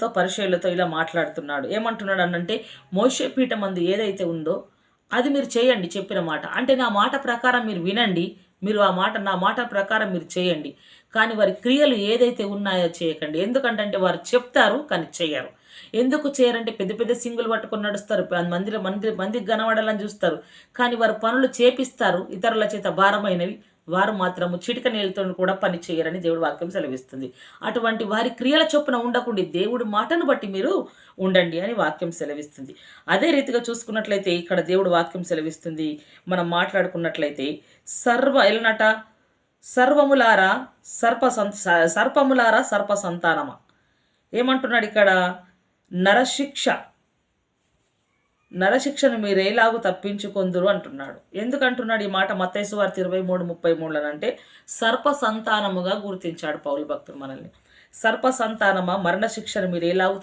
పరిచయులతో ఇలా మాట్లాడుతున్నాడు. ఏమంటున్నాడు అనంటే, మోషే పీఠమందు ఏదైతే ఉందో అది మీరు చేయండి చెప్పిన మాట. అంటే నా మాట ప్రకారం మీరు వినండి. మీరు నా మాట ప్రకారం మీరు చేయండి. కానీ వారి క్రియలు ఏదైతే ఉన్నాయో చేయకండి. ఎందుకంటే వారు చెప్తారు కానీ చేయరు. ఎందుకు చేయరంటే పెద్ద పెద్ద సింగులు పట్టుకొని నడుస్తారు. మందికి కనబడాలని చూస్తారు. కానీ వారు పనులు చేపిస్తారు ఇతరుల చేత భారమైనవి. వారు మాత్రము చిటిక నీళ్ళతో కూడా పని చేయరని దేవుడు వాక్యం సెలవిస్తుంది. అటువంటి వారి క్రియల చొప్పున ఉండకుండి దేవుడి మాటను బట్టి మీరు ఉండండి అని వాక్యం సెలవిస్తుంది. అదే రీతిగా చూసుకున్నట్లయితే ఇక్కడ దేవుడు వాక్యం సెలవిస్తుంది. మనం మాట్లాడుకున్నట్లయితే ఎలనట సర్వములారా సర్పములారా సర్ప సంతానమా. ఏమంటున్నాడు ఇక్కడ? నరశిక్షను మీరేలాగూ తప్పించుకొందురు అంటున్నాడు. ఎందుకంటున్నాడు ఈ మాట? మత్తయి సువార్త 23:33 అంటే సర్ప సంతానముగా గుర్తించాడు పౌలు భక్తుడు మనల్ని. సర్ప సంతానమా, మరణశిక్షను మీరేలాగూ